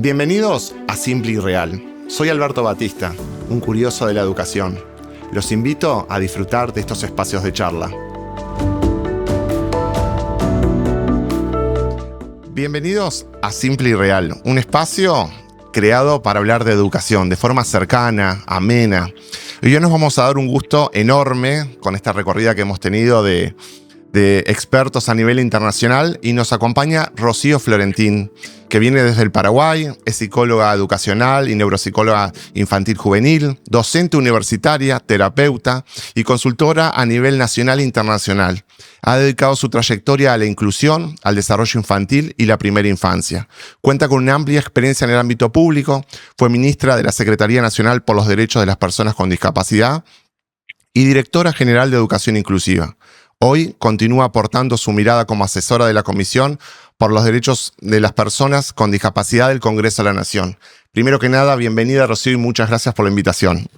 Bienvenidos a Simple y Real. Soy Alberto Batista, un curioso de la educación. Los invito a disfrutar de estos espacios de charla. Bienvenidos a Simple y Real, un espacio creado para hablar de educación de forma cercana, amena. Y hoy nos vamos a dar un gusto enorme con esta recorrida que hemos tenido de expertos a nivel internacional, y nos acompaña Rocío Florentín, que viene desde el Paraguay, es psicóloga educacional y neuropsicóloga infantil juvenil, docente universitaria, terapeuta y consultora a nivel nacional e internacional. Ha dedicado su trayectoria a la inclusión, al desarrollo infantil y la primera infancia. Cuenta con una amplia experiencia en el ámbito público, fue ministra de la Secretaría Nacional por los Derechos de las Personas con Discapacidad y directora general de Educación Inclusiva. Hoy continúa aportando su mirada como asesora de la Comisión por los Derechos de las Personas con Discapacidad del Congreso de la Nación. Primero que nada, bienvenida, Rocío, y muchas gracias por la invitación.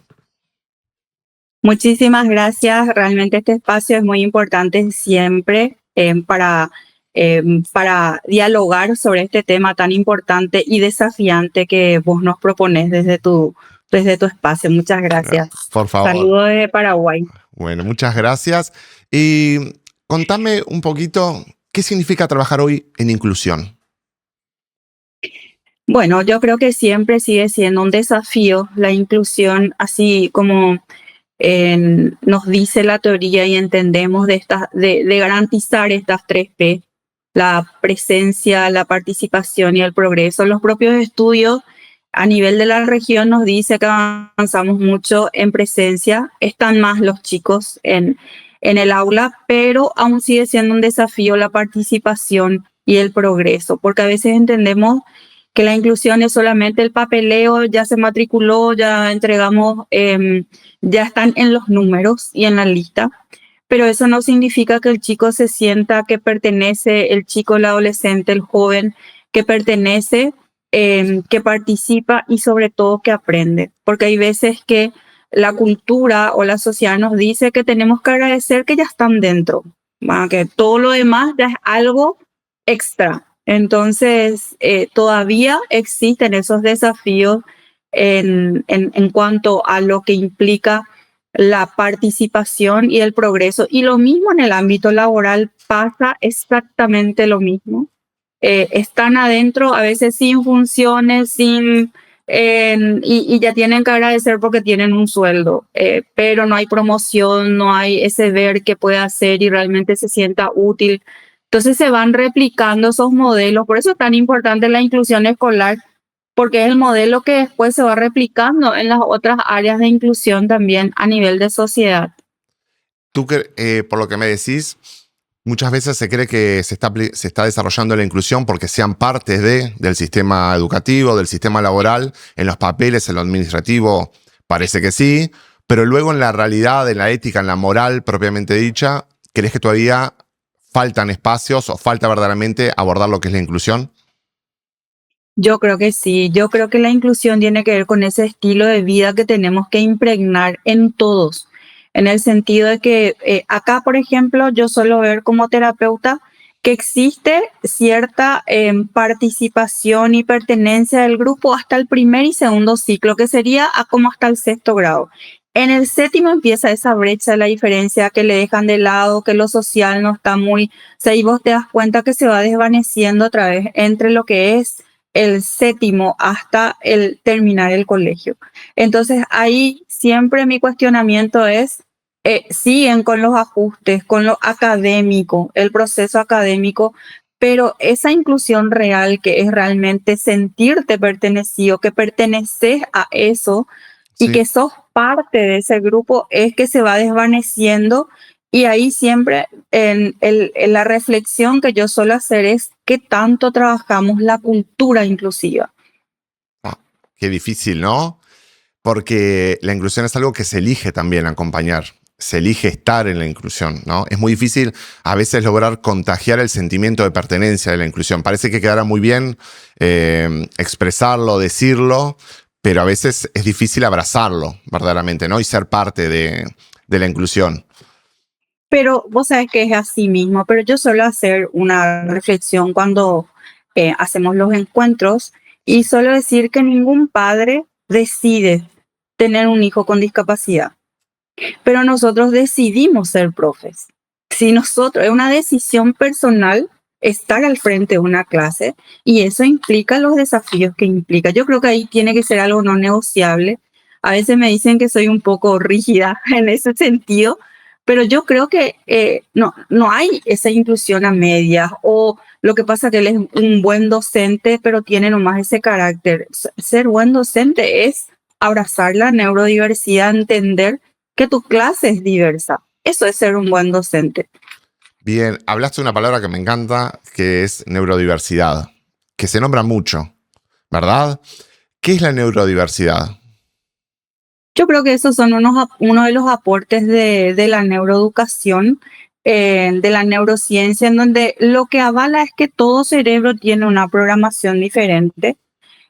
Muchísimas gracias. Realmente este espacio es muy importante siempre para dialogar sobre este tema tan importante y desafiante que vos nos proponés desde tu espacio. Muchas gracias. Por favor. Saludos desde Paraguay. Bueno, muchas gracias. Y contame un poquito, ¿qué significa trabajar hoy en inclusión? Bueno, yo creo que siempre sigue siendo un desafío la inclusión, así como nos dice la teoría y entendemos de garantizar estas 3P, la presencia, la participación y el progreso. Los propios estudios a nivel de la región nos dice que avanzamos mucho en presencia, están más los chicos en el aula, pero aún sigue siendo un desafío la participación y el progreso, porque a veces entendemos que la inclusión es solamente el papeleo, ya se matriculó, ya entregamos, ya están en los números y en la lista, pero eso no significa que el chico se sienta que pertenece, el chico, el adolescente, el joven, que pertenece, que participa y sobre todo que aprende, porque hay veces que la cultura o la sociedad nos dice que tenemos que agradecer que ya están dentro, que todo lo demás ya es algo extra. Entonces, todavía existen esos desafíos en cuanto a lo que implica la participación y el progreso. Y lo mismo en el ámbito laboral, pasa exactamente lo mismo. Están adentro, a veces sin funciones, y ya tienen que agradecer porque tienen un sueldo, pero no hay promoción, no hay ese ver qué puede hacer y realmente se sienta útil. Entonces se van replicando esos modelos. Por eso es tan importante la inclusión escolar, porque es el modelo que después se va replicando en las otras áreas de inclusión también a nivel de sociedad. Tú, por lo que me decís, muchas veces se cree que se está desarrollando la inclusión porque sean parte del sistema educativo, del sistema laboral, en los papeles, en lo administrativo, parece que sí, pero luego en la realidad, en la ética, en la moral propiamente dicha, ¿crees que todavía faltan espacios o falta verdaderamente abordar lo que es la inclusión? Yo creo que sí, yo creo que la inclusión tiene que ver con ese estilo de vida que tenemos que impregnar en todos, en el sentido de que acá, por ejemplo, yo suelo ver como terapeuta que existe cierta participación y pertenencia del grupo hasta el primer y segundo ciclo, que sería como hasta el 6º grado. En el 7º empieza esa brecha, la diferencia que le dejan de lado, que lo social no está muy... O sea, y vos te das cuenta que se va desvaneciendo otra vez entre lo que es el 7º hasta el terminar el colegio. Entonces ahí siempre mi cuestionamiento es, siguen con los ajustes, con lo académico, el proceso académico, pero esa inclusión real que es realmente sentirte pertenecido, que perteneces a eso, sí, y que sos parte de ese grupo, es que se va desvaneciendo. Y ahí siempre en la reflexión que yo suelo hacer es qué tanto trabajamos la cultura inclusiva. Qué difícil, ¿no? Porque la inclusión es algo que se elige también acompañar, se elige estar en la inclusión, ¿no? Es muy difícil a veces lograr contagiar el sentimiento de pertenencia de la inclusión. Parece que quedará muy bien expresarlo, decirlo, pero a veces es difícil abrazarlo verdaderamente, ¿no? Y ser parte de la inclusión. Pero vos sabés que es así mismo, pero yo suelo hacer una reflexión cuando hacemos los encuentros Y solo decir que ningún padre decide tener un hijo con discapacidad, pero nosotros decidimos ser profes. Si nosotros, es una decisión personal estar al frente de una clase y eso implica los desafíos que implica. Yo creo que ahí tiene que ser algo no negociable. A veces me dicen que soy un poco rígida en ese sentido, pero yo creo que no hay esa inclusión a medias o lo que pasa que él es un buen docente, pero tiene nomás ese carácter. Ser buen docente es abrazar la neurodiversidad, entender que tu clase es diversa. Eso es ser un buen docente. Bien, hablaste de una palabra que me encanta, que es neurodiversidad, que se nombra mucho, ¿verdad? ¿Qué es la neurodiversidad? Yo creo que esos son uno de los aportes de la neuroeducación, de la neurociencia, en donde lo que avala es que todo cerebro tiene una programación diferente,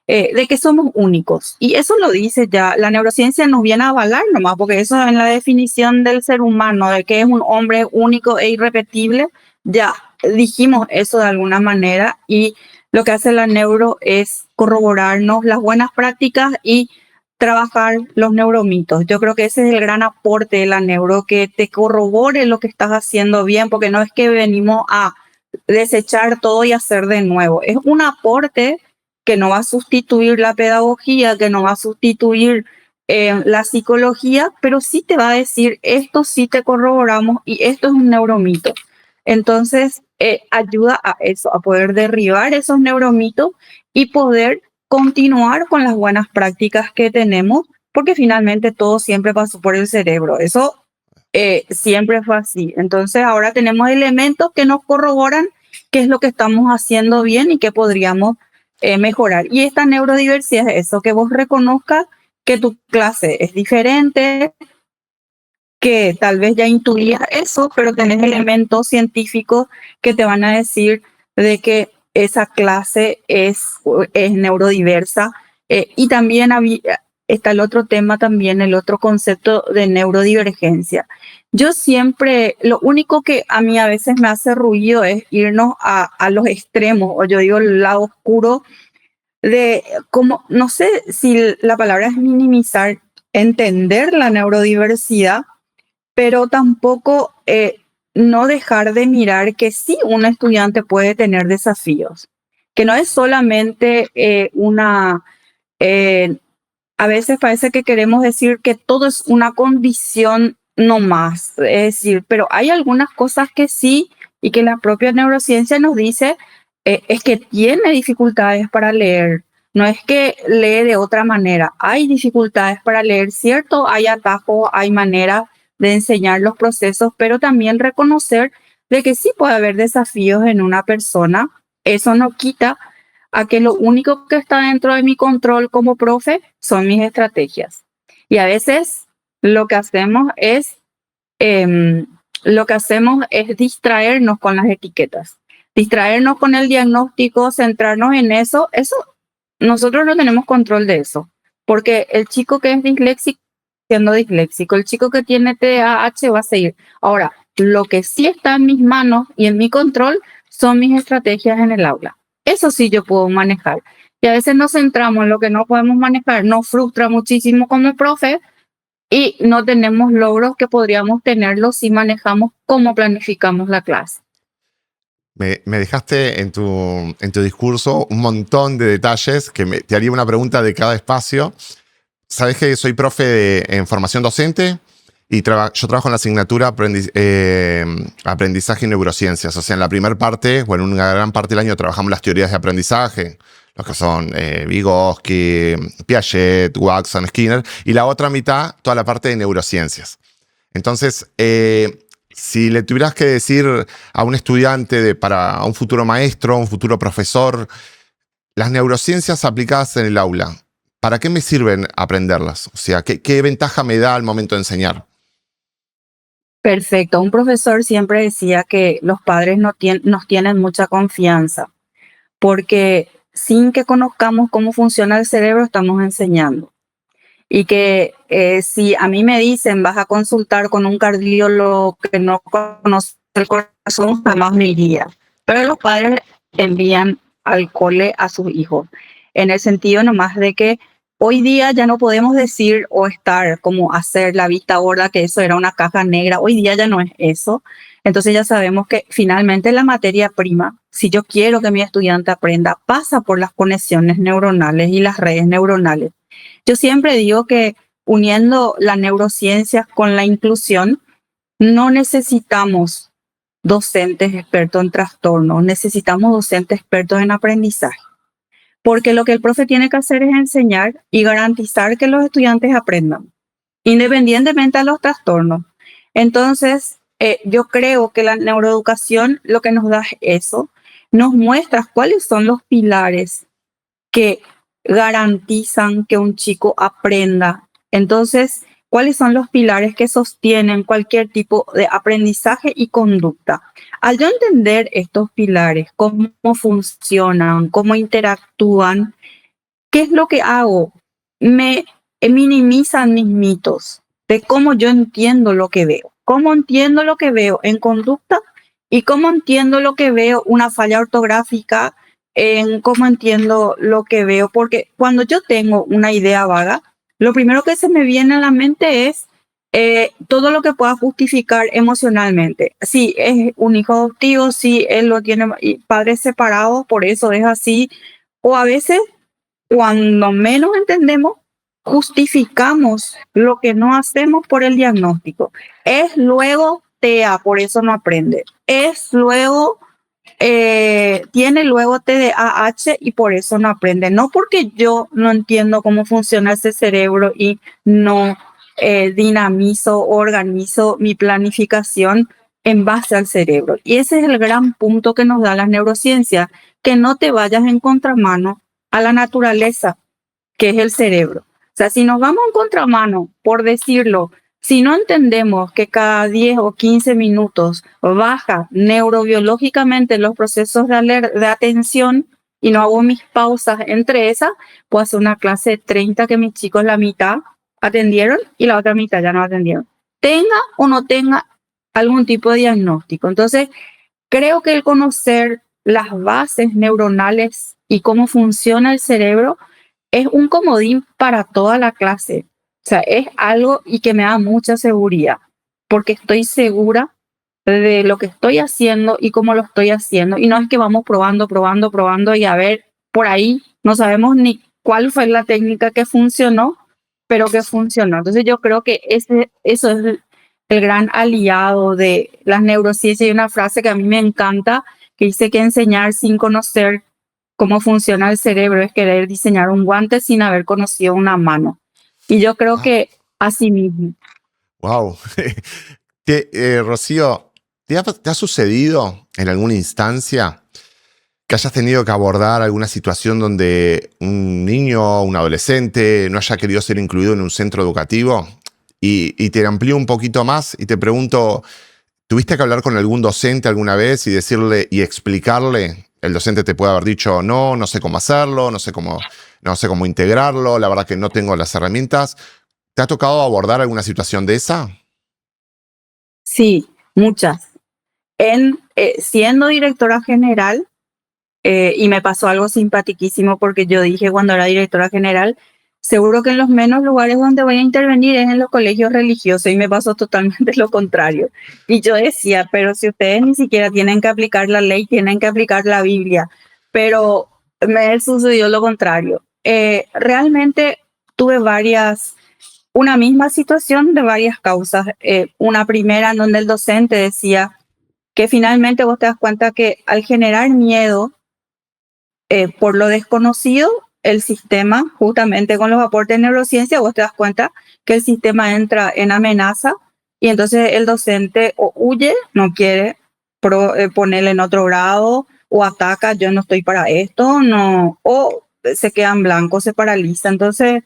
de que somos únicos. Y eso lo dice ya, la neurociencia nos viene a avalar nomás, porque eso en la definición del ser humano, de que es un hombre único e irrepetible, ya dijimos eso de alguna manera y lo que hace la neuro es corroborarnos las buenas prácticas y trabajar los neuromitos. Yo creo que ese es el gran aporte de la neuro, que te corrobore lo que estás haciendo bien, porque no es que venimos a desechar todo y hacer de nuevo. Es un aporte que no va a sustituir la pedagogía, que no va a sustituir la psicología, pero sí te va a decir, esto sí te corroboramos y esto es un neuromito. Entonces, ayuda a eso, a poder derribar esos neuromitos y poder continuar con las buenas prácticas que tenemos, porque finalmente todo siempre pasó por el cerebro. Eso siempre fue así. Entonces, ahora tenemos elementos que nos corroboran qué es lo que estamos haciendo bien y qué podríamos mejorar. Y esta neurodiversidad es eso, que vos reconozcas que tu clase es diferente, que tal vez ya intuías eso, pero tenés elementos científicos que te van a decir de que esa clase es neurodiversa. Y también está el otro tema, también el otro concepto de neurodivergencia. Yo siempre, lo único que a mí a veces me hace ruido es irnos a los extremos, o yo digo el lado oscuro de como, no sé si la palabra es minimizar, entender la neurodiversidad, pero tampoco no dejar de mirar que sí, un estudiante puede tener desafíos, que no es solamente eh, a veces parece que queremos decir que todo es una condición no más, es decir, pero hay algunas cosas que sí y que la propia neurociencia nos dice, es que tiene dificultades para leer. No es que lee de otra manera, hay dificultades para leer, cierto, hay atajos, hay maneras de enseñar los procesos, pero también reconocer de que sí puede haber desafíos en una persona. Eso no quita a que lo único que está dentro de mi control como profe son mis estrategias. Y a veces lo que hacemos es, distraernos con las etiquetas, distraernos con el diagnóstico, centrarnos en eso. Eso, nosotros no tenemos control de eso, porque el chico que es disléxico, siendo disléxico, el chico que tiene TDAH va a seguir. Ahora, lo que sí está en mis manos y en mi control son mis estrategias en el aula. Eso sí yo puedo manejar. Y a veces nos centramos en lo que no podemos manejar, nos frustra muchísimo como profe y no tenemos logros que podríamos tenerlos si manejamos cómo planificamos la clase. Me dejaste en tu discurso un montón de detalles que te haría una pregunta de cada espacio. Sabes que soy profe en formación docente y yo trabajo en la asignatura aprendizaje y neurociencias. O sea, en la primera parte, bueno, en una gran parte del año trabajamos las teorías de aprendizaje, los que son Vygotsky, Piaget, Watson, Skinner, y la otra mitad, toda la parte de neurociencias. Entonces, si le tuvieras que decir a un estudiante para un futuro maestro, un futuro profesor, las neurociencias aplicadas en el aula, ¿para qué me sirven aprenderlas? O sea, ¿qué ventaja me da al momento de enseñar? Perfecto. Un profesor siempre decía que los padres nos tienen mucha confianza, porque sin que conozcamos cómo funciona el cerebro, estamos enseñando. Y que si a mí me dicen vas a consultar con un cardiólogo que no conoce el corazón, jamás me iría. Pero los padres envían al cole a sus hijos. en el sentido nomás de que hoy día ya no podemos decir o estar como hacer la vista gorda, que eso era una caja negra. Hoy día ya no es eso. Entonces ya sabemos que finalmente la materia prima, si yo quiero que mi estudiante aprenda, pasa por las conexiones neuronales y las redes neuronales. Yo siempre digo que uniendo la neurociencia con la inclusión, no necesitamos docentes expertos en trastornos, necesitamos docentes expertos en aprendizaje. Porque lo que el profe tiene que hacer es enseñar y garantizar que los estudiantes aprendan, independientemente de los trastornos. Entonces, yo creo que la neuroeducación lo que nos da es eso, nos muestra cuáles son los pilares que garantizan que un chico aprenda. Entonces, ¿cuáles son los pilares que sostienen cualquier tipo de aprendizaje y conducta? Al yo entender estos pilares, cómo funcionan, cómo interactúan, ¿qué es lo que hago? Me minimizan mis mitos de cómo yo entiendo lo que veo. Cómo entiendo lo que veo en conducta y cómo entiendo lo que veo una falla ortográfica, en cómo entiendo lo que veo. Porque cuando yo tengo una idea vaga, lo primero que se me viene a la mente es todo lo que pueda justificar emocionalmente. Si es un hijo adoptivo, si él lo tiene padres separados, por eso es así. O a veces, cuando menos entendemos, justificamos lo que no hacemos por el diagnóstico. Es luego TEA, por eso no aprende. Es luego, tiene luego TDAH y por eso no aprende. No porque yo no entiendo cómo funciona ese cerebro y no dinamizo, organizo mi planificación en base al cerebro. Y ese es el gran punto que nos da la neurociencia, que no te vayas en contramano a la naturaleza, que es el cerebro. O sea, si nos vamos en contramano, por decirlo, si no entendemos que cada 10 o 15 minutos baja neurobiológicamente los procesos de atención y no hago mis pausas entre esas, puedo hacer una clase de 30 que mis chicos la mitad atendieron y la otra mitad ya no atendieron. Tenga o no tenga algún tipo de diagnóstico. Entonces, creo que el conocer las bases neuronales y cómo funciona el cerebro es un comodín para toda la clase. O sea, es algo y que me da mucha seguridad, porque estoy segura de lo que estoy haciendo y cómo lo estoy haciendo. Y no es que vamos probando y a ver, por ahí no sabemos ni cuál fue la técnica que funcionó, pero que funcionó. Entonces yo creo que eso es el gran aliado de las neurociencias. Hay una frase que a mí me encanta, que dice que enseñar sin conocer cómo funciona el cerebro es querer diseñar un guante sin haber conocido una mano. Y yo creo que así mismo. Wow. Rocío, ¿te ha sucedido en alguna instancia que hayas tenido que abordar alguna situación donde un niño o un adolescente no haya querido ser incluido en un centro educativo? Y te amplío un poquito más y te pregunto, ¿tuviste que hablar con algún docente alguna vez y decirle y explicarle? El docente te puede haber dicho, no sé cómo hacerlo, no sé cómo integrarlo, la verdad que no tengo las herramientas. ¿Te ha tocado abordar alguna situación de esa? Sí, muchas. Siendo directora general, y me pasó algo simpaticísimo porque yo dije cuando era directora general, seguro que en los menos lugares donde voy a intervenir es en los colegios religiosos, y me pasó totalmente lo contrario. Y yo decía, pero si ustedes ni siquiera tienen que aplicar la ley, tienen que aplicar la Biblia. Pero me sucedió lo contrario. Realmente tuve una misma situación de varias causas. Una primera en donde el docente decía que finalmente vos te das cuenta que al generar miedo por lo desconocido, el sistema, justamente con los aportes de neurociencia, vos te das cuenta que el sistema entra en amenaza y entonces el docente o huye, no quiere ponerle en otro grado, o ataca, yo no estoy para esto, no, o se queda en blanco, se paraliza. Entonces,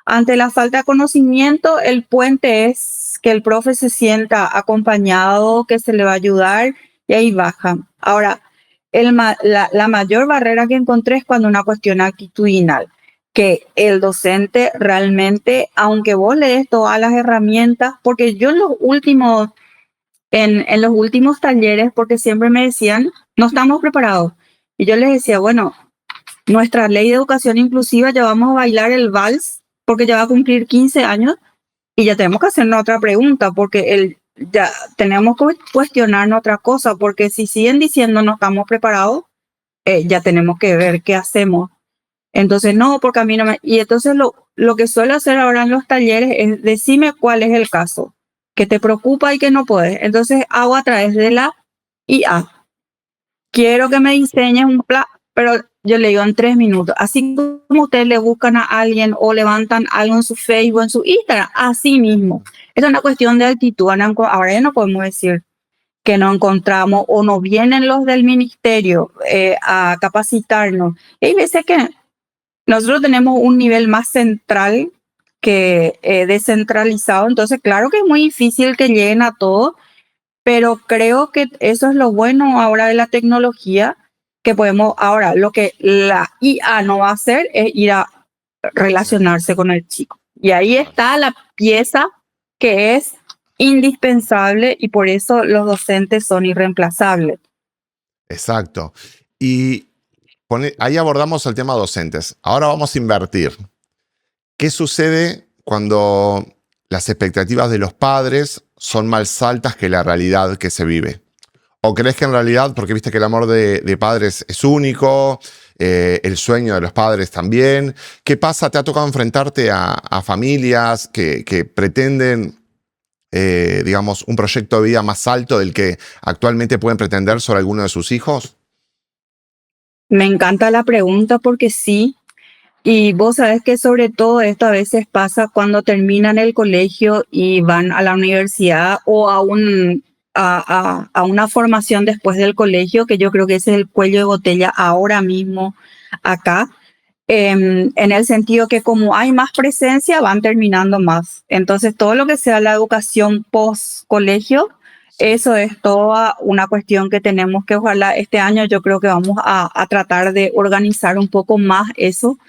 ante la falta de conocimiento, el puente es que el profe se sienta acompañado, que se le va a ayudar y ahí baja. Ahora, la mayor barrera que encontré es cuando una cuestión actitudinal, que el docente realmente, aunque vos le des todas las herramientas, porque yo en los últimos talleres, porque siempre me decían, no estamos preparados. Y yo les decía, bueno, nuestra ley de educación inclusiva ya vamos a bailar el vals porque ya va a cumplir 15 años y ya tenemos que hacernos otra pregunta porque ya tenemos que cuestionarnos otra cosa porque si siguen diciendo no estamos preparados, ya tenemos que ver qué hacemos. Entonces, no, porque a mí no me... Y entonces lo que suelo hacer ahora en los talleres es decirme cuál es el caso que te preocupa y que no puedes. Entonces hago a través de la IA. Quiero que me diseñes un plan, pero yo le digo en 3 minutos. Así como ustedes le buscan a alguien o levantan algo en su Facebook, en su Instagram, así mismo. Es una cuestión de actitud. Ahora ya no podemos decir que no encontramos o no vienen los del ministerio a capacitarnos. Y hay veces que nosotros tenemos un nivel más central que descentralizado, entonces claro que es muy difícil que lleguen a todos, pero creo que eso es lo bueno ahora de la tecnología, que podemos, ahora lo que la IA no va a hacer es ir a relacionarse con el chico. Y ahí está la pieza que es indispensable y por eso los docentes son irreemplazables. Exacto. Y ahí abordamos el tema docentes. Ahora vamos a invertir. ¿Qué sucede cuando las expectativas de los padres son más altas que la realidad que se vive? ¿O crees que en realidad, porque viste que el amor de padres es único, el sueño de los padres también? ¿Qué pasa? ¿Te ha tocado enfrentarte a familias que pretenden, digamos, un proyecto de vida más alto del que actualmente pueden pretender sobre alguno de sus hijos? Me encanta la pregunta porque sí. Y vos sabés que sobre todo esto a veces pasa cuando terminan el colegio y van a la universidad o a una formación después del colegio, que yo creo que ese es el cuello de botella ahora mismo acá, en el sentido que como hay más presencia, van terminando más. Entonces, todo lo que sea la educación post-colegio, eso es toda una cuestión que tenemos que, ojalá este año yo creo que vamos a tratar de organizar un poco más eso.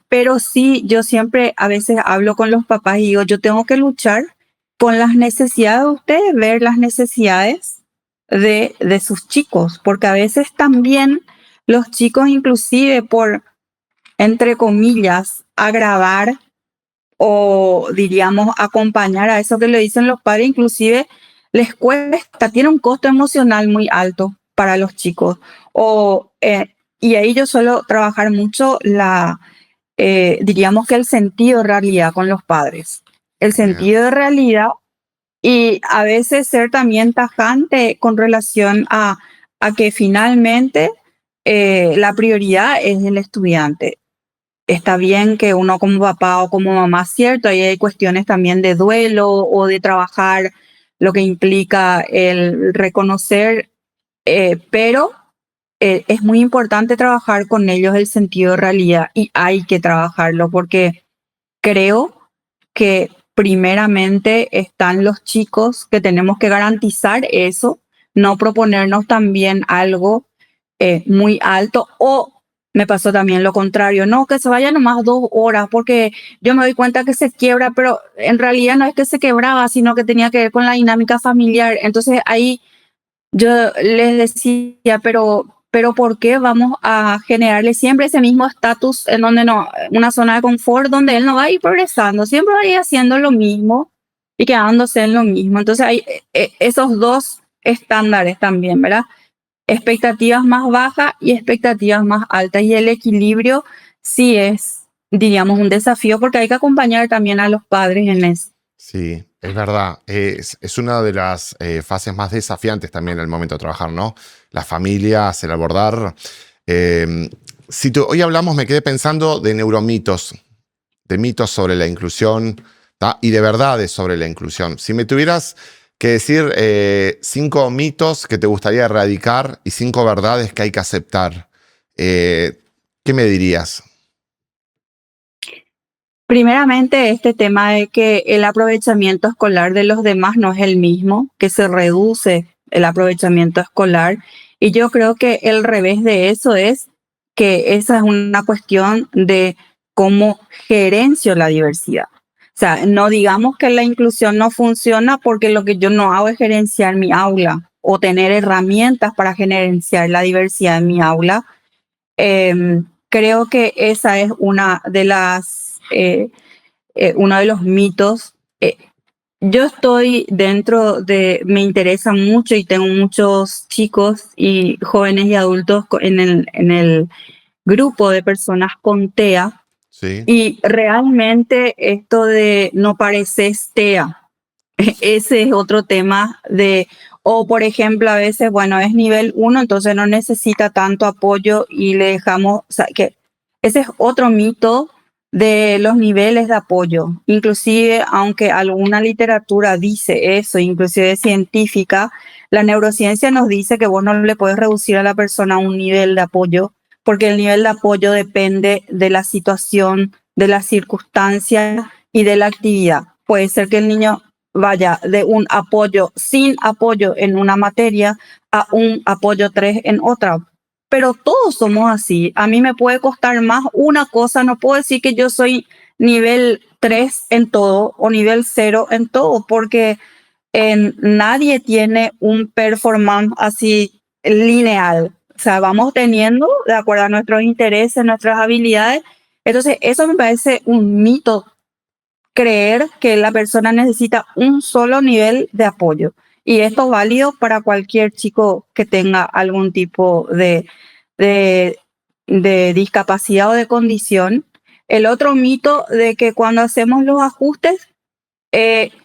Pero sí, yo siempre a veces hablo con los papás y digo, yo tengo que luchar con las necesidades de ustedes, ver las necesidades de sus chicos, porque a veces también los chicos inclusive por, entre comillas, agravar o diríamos acompañar a eso que le dicen los padres, inclusive les cuesta, tiene un costo emocional muy alto para los chicos. Y ahí yo suelo trabajar mucho diríamos que el sentido de realidad con los padres. El Bien. sentido de realidad y a veces ser también tajante con relación a que finalmente la prioridad es el estudiante. Está bien que uno como papá o como mamá, cierto, ahí hay cuestiones también de duelo o de trabajar lo que implica el reconocer, pero es muy importante trabajar con ellos el sentido de realidad y hay que trabajarlo porque creo que primeramente están los chicos que tenemos que garantizar eso, no proponernos también algo muy alto o me pasó también lo contrario, no, que se vaya nomás 2 horas porque yo me doy cuenta que se quiebra, pero en realidad no es que se quebraba, sino que tenía que ver con la dinámica familiar. Entonces ahí yo les decía, pero ¿por qué vamos a generarle siempre ese mismo estatus en donde no, una zona de confort donde él no va a ir progresando, siempre va a ir haciendo lo mismo y quedándose en lo mismo? Entonces hay esos dos estándares también, ¿verdad? Expectativas más bajas y expectativas más altas. Y el equilibrio sí es, diríamos, un desafío porque hay que acompañar también a los padres en eso. Sí, es verdad. Es una de las fases más desafiantes también al momento de trabajar, ¿no? Las familias, el abordar. Hoy hablamos, me quedé pensando de neuromitos, de mitos sobre la inclusión, ¿tá? Y de verdades sobre la inclusión. Si me tuvieras que decir 5 mitos que te gustaría erradicar y 5 verdades que hay que aceptar, ¿qué me dirías? Primeramente, este tema de que el aprovechamiento escolar de los demás no es el mismo, que se reduce el aprovechamiento escolar. Y yo creo que el revés de eso es que esa es una cuestión de cómo gerencio la diversidad. O sea, no digamos que la inclusión no funciona porque lo que yo no hago es gerenciar mi aula o tener herramientas para gerenciar la diversidad en mi aula. Creo que esa es una de uno de los mitos. Yo estoy me interesa mucho y tengo muchos chicos y jóvenes y adultos en el grupo de personas con TEA, Sí, y realmente esto de no pareces TEA, ese es otro tema o por ejemplo, a veces, bueno, es nivel 1, entonces no necesita tanto apoyo y le dejamos, o sea, que ese es otro mito de los niveles de apoyo. Inclusive, aunque alguna literatura dice eso, inclusive científica, la neurociencia nos dice que vos no le puedes reducir a la persona a un nivel de apoyo, porque el nivel de apoyo depende de la situación, de las circunstancias y de la actividad. Puede ser que el niño vaya de un apoyo sin apoyo en una materia a un apoyo 3 en otra. Pero todos somos así. A mí me puede costar más una cosa. No puedo decir que yo soy nivel 3 en todo o nivel 0 en todo, porque nadie tiene un performance así lineal. O sea, vamos teniendo de acuerdo a nuestros intereses, nuestras habilidades. Entonces, eso me parece un mito, creer que la persona necesita un solo nivel de apoyo. Y esto es válido para cualquier chico que tenga algún tipo de, de discapacidad o de condición. El otro mito de que cuando hacemos los ajustes,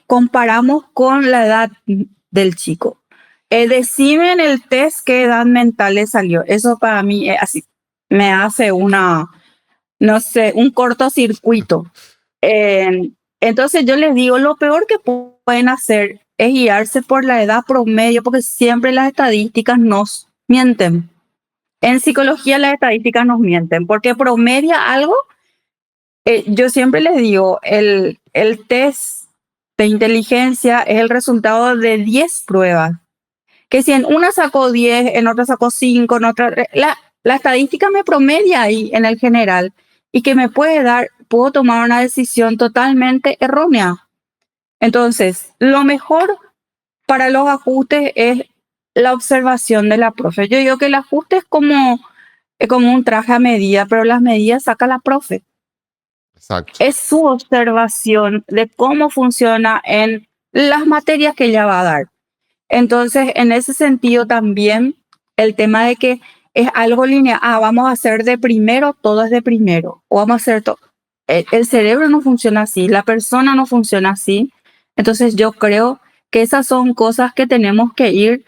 comparamos con la edad del chico. Decime en el test qué edad mental le salió. Eso para mí es así, me hace no sé, un cortocircuito. Entonces yo les digo, lo peor que pueden hacer es guiarse por la edad promedio, porque siempre las estadísticas nos mienten. En psicología las estadísticas nos mienten, porque promedia algo. Yo siempre les digo, el test de inteligencia es el resultado de 10 pruebas, que si en una sacó 10, en otra sacó 5, en otra... La estadística me promedia ahí en el general, y que me puedo tomar una decisión totalmente errónea. Entonces, lo mejor para los ajustes es la observación de la profe. Yo digo que el ajuste es como un traje a medida, pero las medidas saca la profe. exacto. Es su observación de cómo funciona en las materias que ella va a dar. Entonces, en ese sentido también el tema de que es algo lineal, vamos a hacer de primero, todo es de primero, o vamos a hacer todo. El cerebro no funciona así, la persona no funciona así. Entonces, yo creo que esas son cosas que tenemos que ir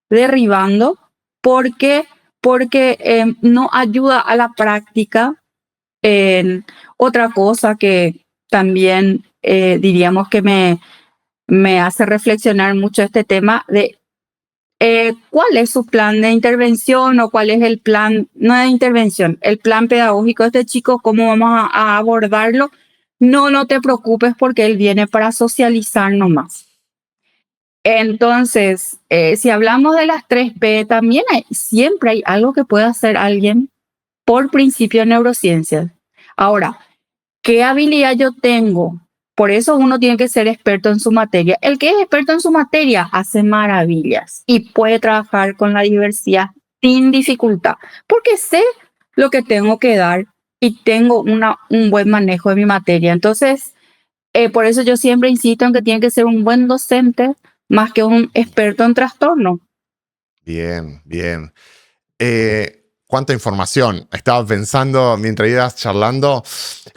derribando, porque, porque no ayuda a la práctica. Otra cosa que también diríamos que me hace reflexionar mucho este tema de cuál es su plan de intervención, o cuál es el plan, no de intervención, el plan pedagógico de este chico, cómo vamos a abordarlo. No, no te preocupes, porque él viene para socializar nomás. Entonces, si hablamos de las 3P, también siempre hay algo que puede hacer alguien por principio de neurociencias. Ahora, ¿qué habilidad yo tengo? Por eso uno tiene que ser experto en su materia. El que es experto en su materia hace maravillas y puede trabajar con la diversidad sin dificultad, porque sé lo que tengo que dar y tengo un buen manejo de mi materia. Entonces, por eso yo siempre insisto en que tiene que ser un buen docente más que un experto en trastorno. Bien, bien. ¿Cuánta información? Estaba pensando mientras ibas charlando,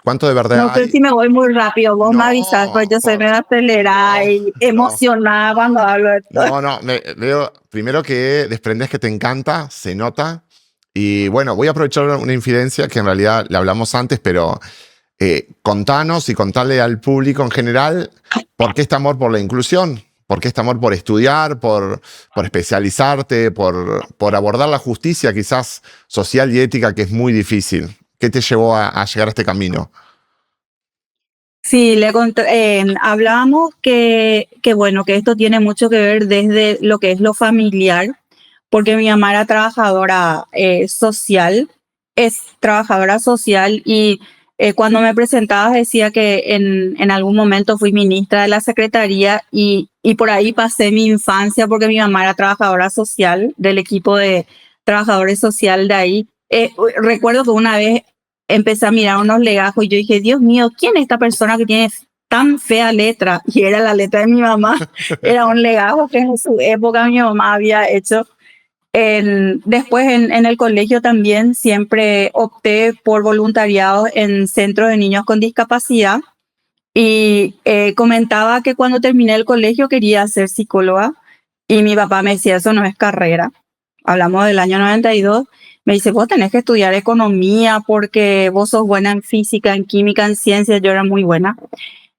¿cuánto de verdad No sé hay? si me voy muy rápido, vos me avisás, pues No, yo soy medio acelerada no, y no, emocionada cuando hablo de esto. no, veo primero que desprendes que te encanta, se nota. Y bueno, voy a aprovechar una infidencia que en realidad le hablamos antes, pero contanos y contarle al público en general por qué este amor por la inclusión, por qué este amor por estudiar, por especializarte, por abordar la justicia quizás social y ética, que es muy difícil. ¿Qué te llevó a llegar a este camino? Sí, hablábamos que bueno, que esto tiene mucho que ver desde lo que es lo familiar, porque mi mamá era trabajadora social, es trabajadora social, y cuando me presentaba decía que en algún momento fui ministra de la Secretaría, y por ahí pasé mi infancia, porque mi mamá era trabajadora social del equipo de trabajadores social de ahí. recuerdo que una vez empecé a mirar unos legajos y yo dije, Dios mío, ¿quién es esta persona que tiene tan fea letra? Y era la letra de mi mamá. Era un legajo que en su época mi mamá había hecho. Después en el colegio también siempre opté por voluntariado en centros de niños con discapacidad y comentaba que cuando terminé el colegio quería ser psicóloga y mi papá me decía, eso no es carrera. Hablamos del año 92. Me dice, vos tenés que estudiar economía porque vos sos buena en física, en química, en ciencias. Yo era muy buena.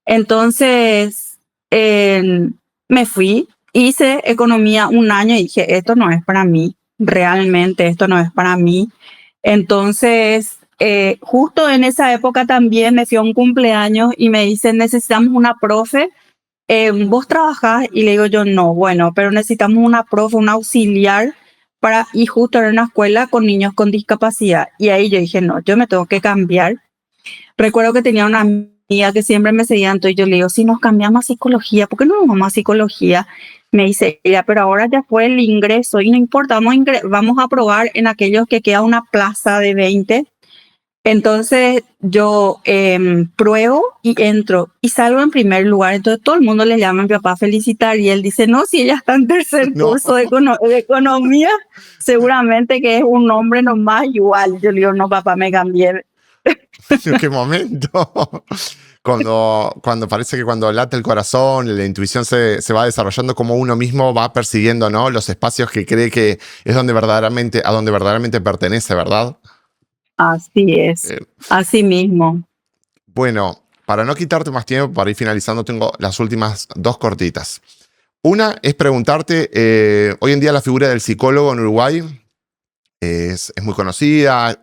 Entonces me fui, hice economía un año y dije, esto no es para mí, realmente esto no es para mí. Entonces, justo en esa época también me fui a un cumpleaños y me dicen, necesitamos una profe, ¿vos trabajás? Y le digo yo, no, bueno, pero necesitamos una profe, un auxiliar y justo era una escuela con niños con discapacidad. Y ahí yo dije, no, yo me tengo que cambiar. Recuerdo que tenía una amiga que siempre me seguía, entonces yo le digo, si nos cambiamos a psicología, ¿por qué no nos vamos a psicología? Me dice ella, pero ahora ya fue el ingreso y no importa, vamos a probar en aquellos que queda una plaza de 20. Entonces yo pruebo y entro y salgo en primer lugar. Entonces todo el mundo le llama a mi papá a felicitar y él dice, no, si ella está en tercer curso de economía, seguramente que es un hombre nomás igual. Yo le digo, no, papá, me cambié. ¿En qué momento? Cuando parece que cuando late el corazón, la intuición se va desarrollando, como uno mismo va persiguiendo, ¿no?, los espacios que cree que es a donde verdaderamente pertenece, ¿verdad? Así es, así mismo. Bueno, para no quitarte más tiempo, para ir finalizando, tengo las últimas dos cortitas. Una es preguntarte, hoy en día la figura del psicólogo en Uruguay es muy conocida,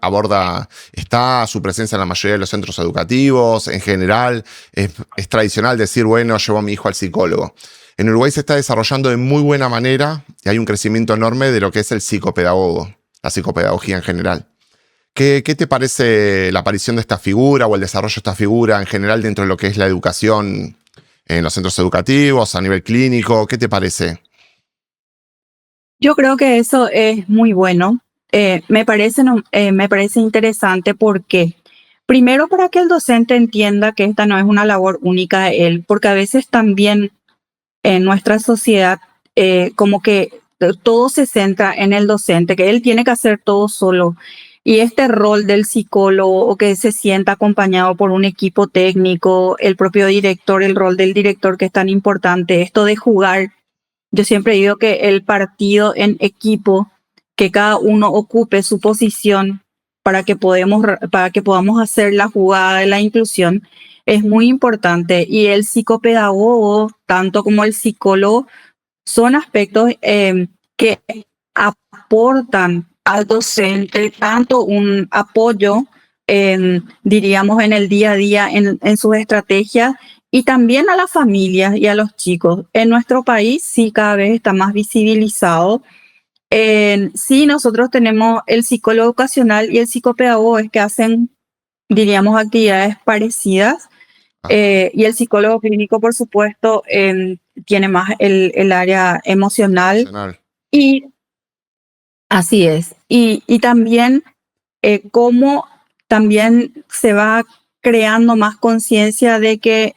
está su presencia en la mayoría de los centros educativos, en general, es tradicional decir, bueno, llevo a mi hijo al psicólogo. En Uruguay se está desarrollando de muy buena manera y hay un crecimiento enorme de lo que es el psicopedagogo, la psicopedagogía en general. ¿Qué te parece la aparición de esta figura o el desarrollo de esta figura en general dentro de lo que es la educación en los centros educativos, a nivel clínico? ¿Qué te parece? Yo creo que eso es muy bueno. Me parece interesante porque, primero, para que el docente entienda que esta no es una labor única de él, porque a veces también en nuestra sociedad como que todo se centra en el docente, que él tiene que hacer todo solo. Y este rol del psicólogo o que se sienta acompañado por un equipo técnico, el propio director, el rol del director que es tan importante, esto de jugar. Yo siempre digo que el partido en equipo, que cada uno ocupe su posición para que podamos hacer la jugada de la inclusión, es muy importante. Y el psicopedagogo, tanto como el psicólogo, son aspectos que aportan al docente tanto un apoyo, diríamos, en el día a día, en sus estrategias, y también a las familias y a los chicos. En nuestro país sí cada vez está más visibilizado. Sí, nosotros tenemos el psicólogo ocasional y el psicopedagogo es que hacen, diríamos, actividades parecidas. Y el psicólogo clínico, por supuesto, tiene más el área emocional. Y así es. Y también cómo también se va creando más conciencia de que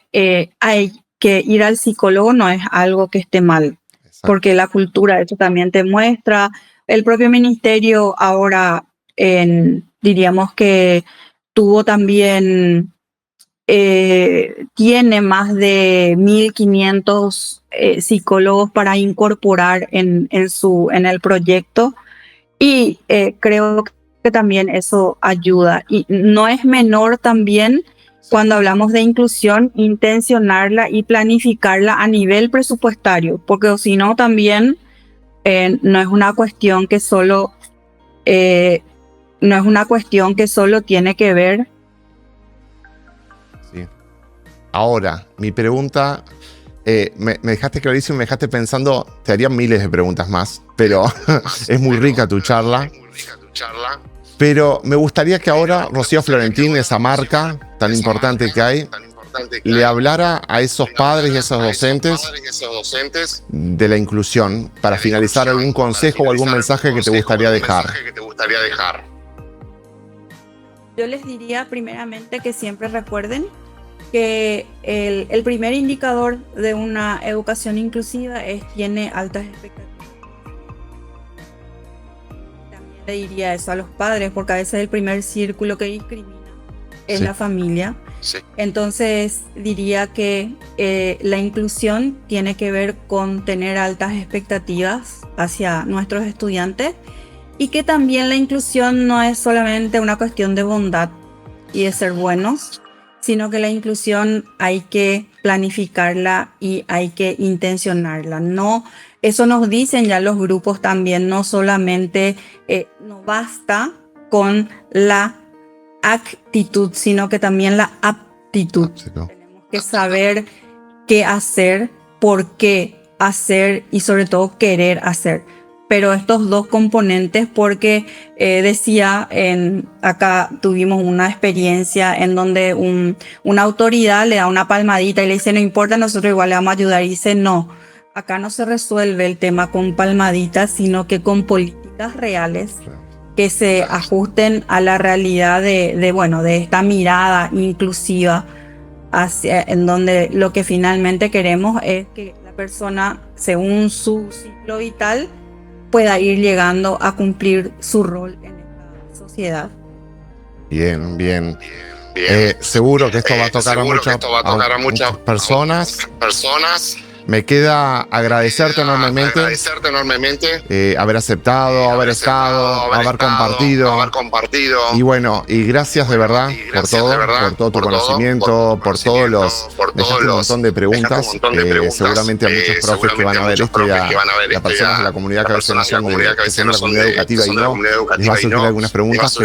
hay que ir al psicólogo no es algo que esté mal. Exacto. Porque la cultura, eso también te muestra. El propio ministerio ahora, diríamos que tuvo también, tiene más de 1.500 psicólogos para incorporar en el proyecto. Y creo que también eso ayuda. Y no es menor también cuando hablamos de inclusión, intencionarla y planificarla a nivel presupuestario, porque si no también no es una cuestión que solo tiene que ver. Sí. Ahora, mi pregunta, me dejaste clarísimo, me dejaste pensando, te harían miles de preguntas más, pero es muy rica tu charla. Pero me gustaría que ahora Rocío Florentín, esa marca tan importante que hay, le hablara a esos padres y a esos docentes de la inclusión, para finalizar algún consejo o algún mensaje que te gustaría dejar. Yo les diría primeramente que siempre recuerden que el primer indicador de una educación inclusiva tiene altas expectativas. También le diría eso a los padres, porque a veces el primer círculo que discrimina es la familia. Sí. Entonces diría que la inclusión tiene que ver con tener altas expectativas hacia nuestros estudiantes, y que también la inclusión no es solamente una cuestión de bondad y de ser buenos, sino que la inclusión hay que planificarla y hay que intencionarla. No, eso nos dicen ya los grupos también, no solamente no basta con la actitud, sino que también la aptitud. Tenemos que saber qué hacer, por qué hacer y sobre todo querer hacer. Pero estos dos componentes, porque decía, acá tuvimos una experiencia en donde una autoridad le da una palmadita y le dice, no importa, nosotros igual le vamos a ayudar. Y dice, no, acá no se resuelve el tema con palmaditas, sino que con políticas reales que se ajusten a la realidad de esta mirada inclusiva, en donde lo que finalmente queremos es que la persona, según su ciclo vital, pueda ir llegando a cumplir su rol en esta sociedad. Bien. Seguro que esto va a tocar a muchas personas. Me queda agradecerte enormemente haber aceptado, haber estado, haber compartido. Y bueno, y gracias de verdad por todo tu conocimiento, por todos los... Dejaste un montón de preguntas. Seguramente a muchos profes que van a ver esto y a personas de la comunidad que a veces no son de la comunidad educativa y no, les va a surgir algunas preguntas,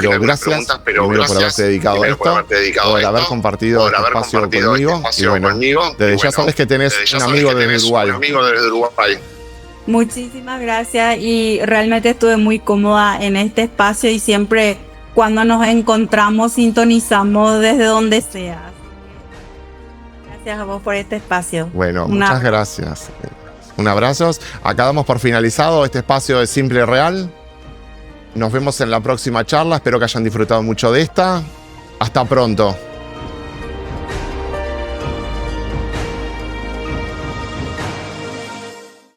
pero gracias primero por haberte dedicado a esto, por haber compartido este espacio conmigo. Y bueno, desde ya sabes que tenés un amigo de Uruguay. Muchísimas gracias, y realmente estuve muy cómoda en este espacio, y siempre cuando nos encontramos sintonizamos desde donde sea. Gracias a vos por este espacio. Bueno, muchas gracias. Un abrazo. Acá damos por finalizado este espacio de Simple Real. Nos vemos en la próxima charla. Espero que hayan disfrutado mucho de esta. Hasta pronto.